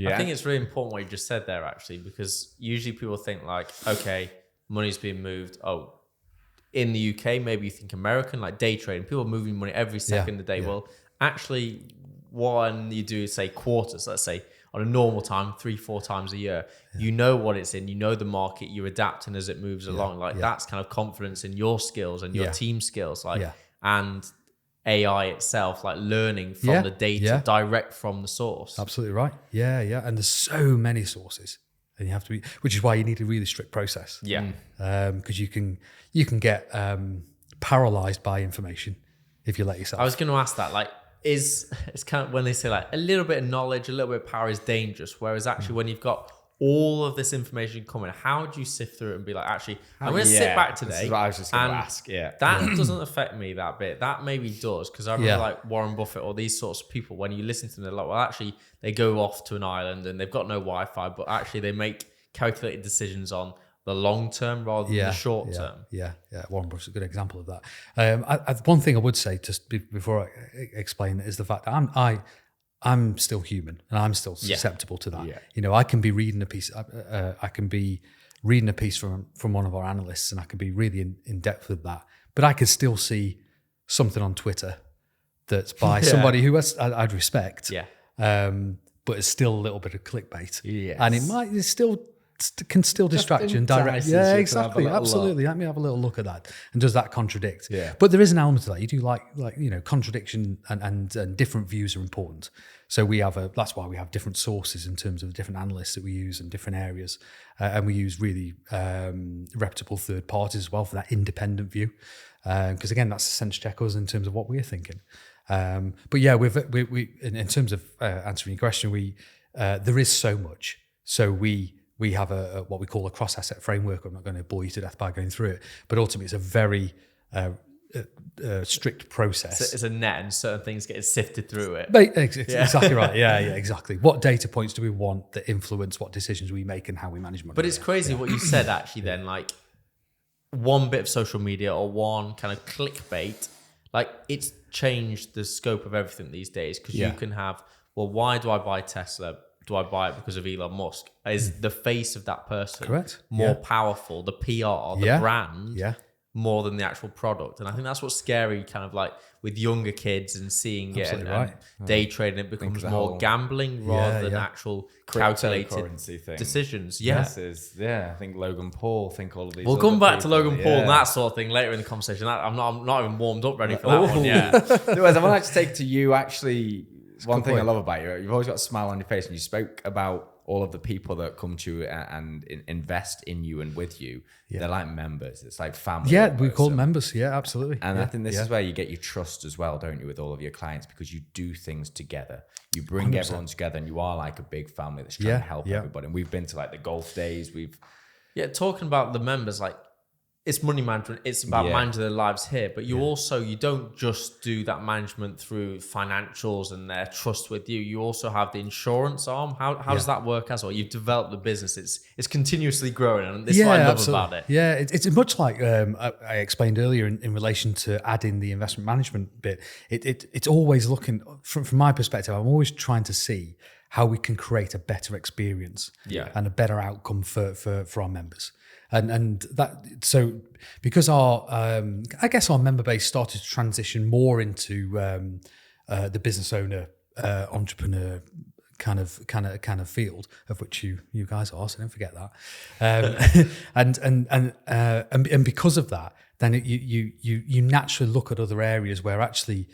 Yeah. I think it's really important what you just said there, actually, because usually people think like, okay, money's being moved. Oh, in the UK, maybe you think American, like day trading, people are moving money every second of the day. Well, actually, when you do, say, quarters, let's say, on a normal time, 3-4 times a year, you know what it's in, you know the market, you're adapting as it moves along. Like that's kind of confidence in your skills and your team skills, like, and AI itself, like learning from the data direct from the source. Absolutely right. Yeah. And there's so many sources, and you have to be, which is why you need a really strict process. Yeah. Because you can get paralyzed by information if you let yourself. I was going to ask that, like, it's kind of when they say like a little bit of knowledge, a little bit of power is dangerous. Whereas actually when you've got all of this information coming, how do you sift through it and be like, actually, I'm going to sit back today. This is what I was just going to ask. That doesn't affect me that bit. That maybe does. Because I remember like Warren Buffett or these sorts of people, when you listen to them, they're like, well, actually, they go off to an island and they've got no Wi-Fi, but actually they make calculated decisions on the long term rather than the short term. Yeah. Warren Buffett's a good example of that. One thing I would say, just before I explain it, is the fact that I'm still human and I'm still susceptible to that. Yeah. You know, I can be reading a piece. I can be reading a piece from one of our analysts, and I can be really in depth with that. But I could still see something on Twitter that's by somebody who I'd respect. Yeah. But it's still a little bit of clickbait. Yes. And it can still distract you and direct. Yeah, exactly. Absolutely. Let me have a little look at that. And does that contradict? Yeah. But there is an element to that. You do like contradiction and different views are important. So that's why we have different sources in terms of different analysts that we use in different areas. And we use really reputable third parties as well for that independent view. Because again, that's a sense check us in terms of what we're thinking. But yeah, we in terms of answering your question, there is so much. So we have a what we call a cross-asset framework. I'm not going to bore you to death by going through it, but ultimately it's a very strict process. It's a net, and certain things get sifted through it. Exactly right. Yeah, exactly. What data points do we want that influence what decisions we make and how we manage money? But it's crazy what you said, actually, then, like one bit of social media or one kind of clickbait, like it's changed the scope of everything these days, because you can have, well, why do I buy Tesla? Do I buy it because of Elon Musk? Is the face of that person more powerful, the PR, the brand, more than the actual product? And I think that's what's scary, kind of like with younger kids and seeing it and day trading, it becomes more gambling rather than actual calculated decisions. I think Logan Paul, all of these. We'll come back to Logan Paul and that sort of thing later in the conversation. I'm not even warmed up ready for that one yet. Anyways, I want to take to you actually. One thing I love about you, you've always got a smile on your face, and you spoke about all of the people that come to you and invest in you and with you. They're like members. It's like family. Yeah, we call them members. Yeah, absolutely. And I think this is where you get your trust as well, don't you, with all of your clients, because you do things together. You bring 100%. Everyone together, and you are like a big family that's trying to help everybody. And we've been to like the golf days. Talking about the members, like, it's money management. It's about managing their lives here. But you don't just do that management through financials and their trust with you. You also have the insurance arm. How does that work as well? You've developed the business. It's continuously growing, and this is what I love about it. Yeah, it's much like I explained earlier in relation to adding the investment management bit. It's always looking, from my perspective, I'm always trying to see how we can create a better experience and a better outcome for our members. And that, so because our member base started to transition more into the business owner, entrepreneur kind of field, of which you guys are, so don't forget that. And because of that, then you naturally look at other areas where actually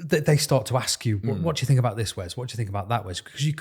they start to ask you, what do you think about this, Wes? What do you think about that, Wes? Because you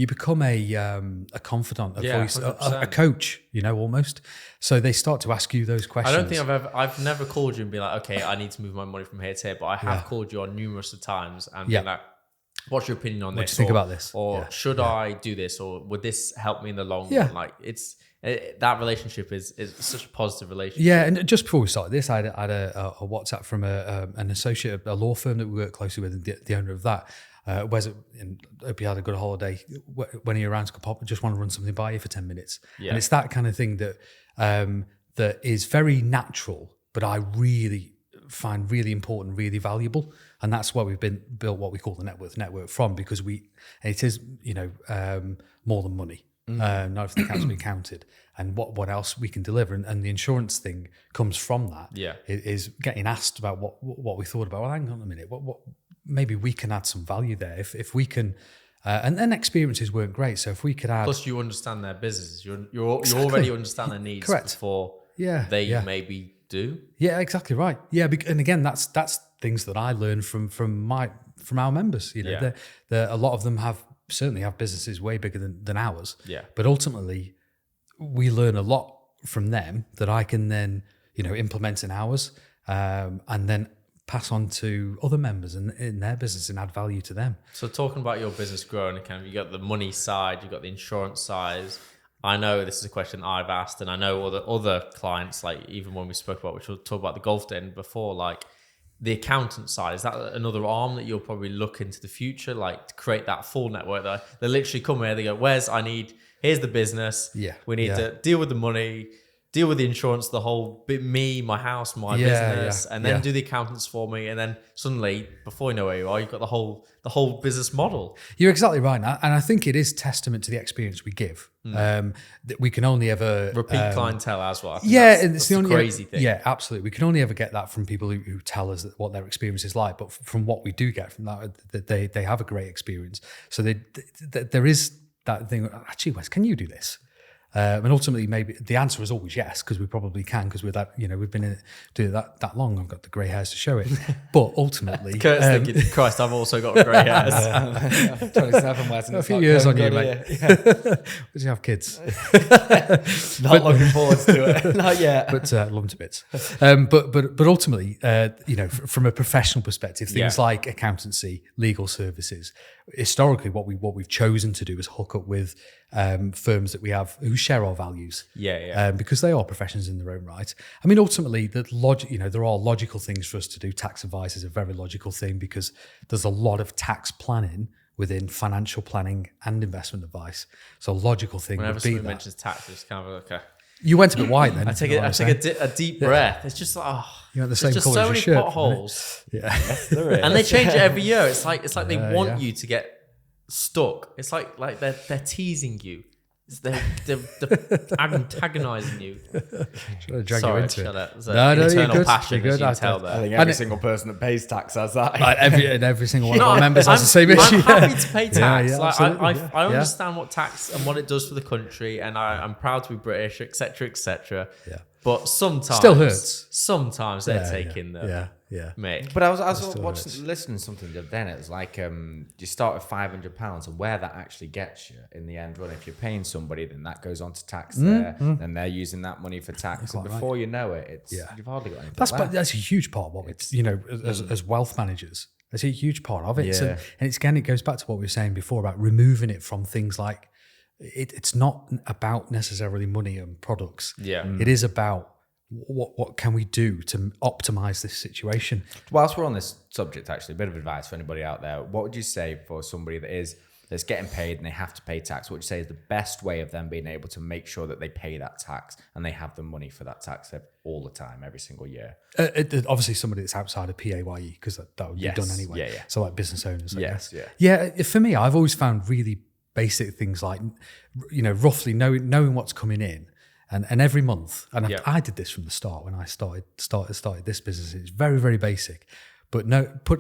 become a confidant, a voice, a coach, almost. So they start to ask you those questions. I don't think I've never called you and be like, okay, I need to move my money from here to here, but I have called you on numerous of times and been like, what's your opinion on this? What do you think about this? Or should I do this? Or would this help me in the long run? Like that relationship is such a positive relationship. Yeah, and just before we started this, I had a WhatsApp from an associate, a law firm that we work closely with, and the owner of that. Wes, hope you had a good holiday. When are you around to come pop? I just want to run something by you for 10 minutes. Yeah. And it's that kind of thing that is very natural, but I really find really important, really valuable, and that's why we've built what we call the net worth network from, because it is more than money. Not everything has to be counted, and what else we can deliver, and the insurance thing comes from that. Is getting asked about what we thought about. Well, hang on a minute, what maybe we can add some value there if we can. And then experiences weren't great, so if we could add. Plus, you understand their businesses. You already understand their needs before they maybe do. Yeah, exactly right. Yeah, and again, that's things that I learned from our members. A lot of them certainly have businesses way bigger than ours. Yeah. But ultimately, we learn a lot from them that I can then implement in ours, and then pass on to other members in their business and add value to them. So talking about your business growing, you got the money side, you got the insurance side. I know this is a question I've asked, and I know other clients, like even when we spoke about, which we'll talk about the golf day before, like the accountant side, is that another arm that you'll probably look into the future, like to create that full network that they literally come here, they go, here's the business. Yeah. We need to deal with the money, deal with the insurance, the whole bit, me, my house, my business, and then do the accountants for me. And then suddenly, before you know where you are, you've got the whole business model. You're exactly right. And I think it is testament to the experience we give. That we can only ever... Repeat clientele as well. It's the only crazy thing. Yeah, absolutely. We can only ever get that from people who tell us what their experience is like. But from what we do get from that they have a great experience. So there is that thing, actually, Wes, can you do this? And ultimately, maybe the answer is always yes, because we probably can, because we're that, we've been doing that long. I've got the grey hairs to show it. But ultimately, Kurt's thinking, Christ, I've also got grey hairs. 27, Wes, a few years on you, mate. Did you have kids? Not looking forward to it. Not yet. But love them to bits. But ultimately, from a professional perspective, things like accountancy, legal services, historically, what we've chosen to do is hook up with firms that we have who share our values. Because they are professions in their own right. I mean, ultimately, there are logical things for us to do. Tax advice is a very logical thing because there's a lot of tax planning within financial planning and investment advice. So a logical thing Whenever would be somebody that. mentions tax, it's kind of like a... You went a bit wide then. I take a deep breath. It's just like, you're the there's same just colour so as many your shirt, potholes. There is. And they change it every year. It's like they want you to get stuck. It's like they're teasing you. They're antagonizing you. Should I drag you into it? There's an internal passion, as you can tell there. I think every single person that pays tax has that. Every single one of our members has the same issue. I'm happy to pay tax. I understand what tax and what it does for the country, and I'm proud to be British, etc., etc. Yeah. But sometimes still hurts. Sometimes they're taking the mate. But I was listening to something the other day, and it was like you start with £500, and where that actually gets you in the end run. If you're paying somebody, then that goes on to tax there, and they're using that money for tax. And before you know it, you've hardly got anything left. That's a huge part of what it's as wealth managers. That's a huge part of it. Yeah. And it goes back to what we were saying before about removing it from things like it's not about necessarily money and products. It is about what can we do to optimize this situation. Whilst we're on this subject, actually, a bit of advice for anybody out there. What would you say for somebody that's getting paid and they have to pay tax? What would you say is the best way of them being able to make sure that they pay that tax and they have the money for that tax all the time, every single year? Obviously, somebody that's outside of PAYE, because that would be done anyway. Yeah. So like business owners, I guess. Yeah. For me, I've always found really basic things like, roughly knowing what's coming in. And every month, and I did this from the start when I started this business. It's very, very basic, but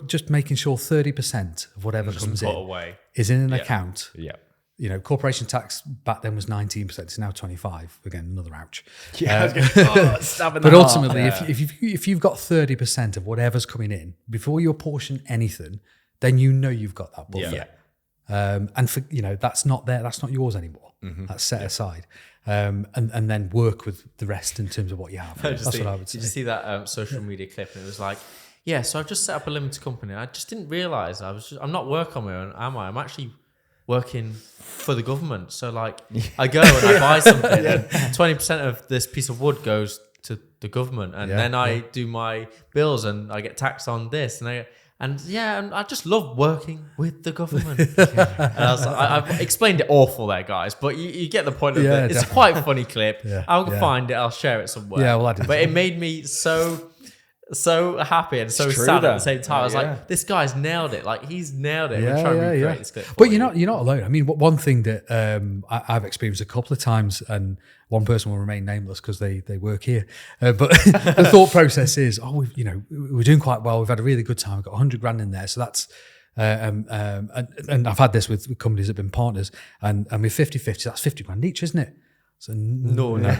just making sure 30% of whatever comes in away is in an account. Yeah. Corporation tax back then was 19%. It's now 25%. Again, another ouch. But ultimately, if you've got 30% of whatever's coming in before you apportion anything, then you've got that buffer. And for, that's not there. That's not yours anymore. That's set aside. And then work with the rest in terms of what you have. That's what I would say. Did you see that social media clip? And it was like, so I've just set up a limited company. I just didn't realise I'm not working on my own, am I? I'm actually working for the government. So I go and I buy something, and 20% of this piece of wood goes to the government, and then I do my bills and I get taxed on this, and I just love working with the government. And I was I've explained it awful there, guys, but you get the point of it. It's quite a funny clip. I'll find it. I'll share it somewhere. Yeah, well, I did. But it made me so so happy and so It's true, sad at though. the same time. I was Yeah. like, this guy's nailed it. Like, he's nailed it. Yeah, We're trying to yeah, recreate yeah. this clip. But you're not alone. I mean, one thing that I've experienced a couple of times, and one person will remain nameless because they work here. But the thought process is, we're doing quite well. We've had a really good time. We've got 100 grand in there, so that's. And I've had this with companies that have been partners, and with 50-50, that's 50 grand each, isn't it? So No. no,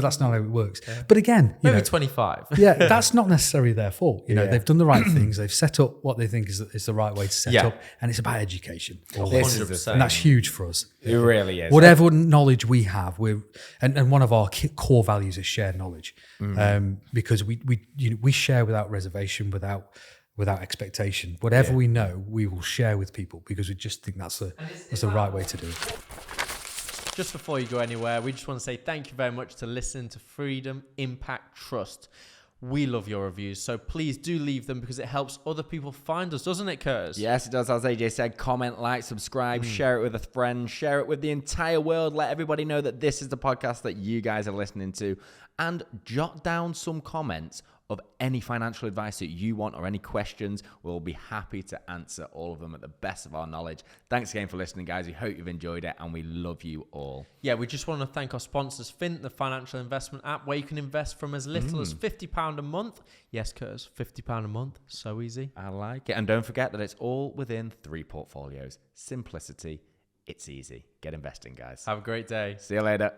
that's not how it works. But again, Maybe 25. that's not necessarily their fault. They've done the right things. They've set up what they think is the right way to set up, and it's about education. This is the 100%. thing. And that's huge for us. It really is. Whatever knowledge we have, and one of our core values is shared knowledge, because we share without reservation, without expectation. Whatever we know, we will share with people because we just think that's the right way to do it. Just before you go anywhere, we just want to say thank you very much to listening to Freedom Impact Trust. We love your reviews, so please do leave them because it helps other people find us, doesn't it, Curtis? Yes, it does. As AJ said, comment, like, subscribe, share it with a friend, share it with the entire world. Let everybody know that this is the podcast that you guys are listening to, and jot down some comments of any financial advice that you want or any questions. We'll be happy to answer all of them at the best of our knowledge. Thanks again for listening, guys. We hope you've enjoyed it, and we love you all. Yeah, we just want to thank our sponsors, Fint, the financial investment app, where you can invest from as little as £50 a month. Yes, Curtis, £50 a month. So easy. I like it. And don't forget that it's all within 3 portfolios. Simplicity. It's easy. Get investing, guys. Have a great day. See you later.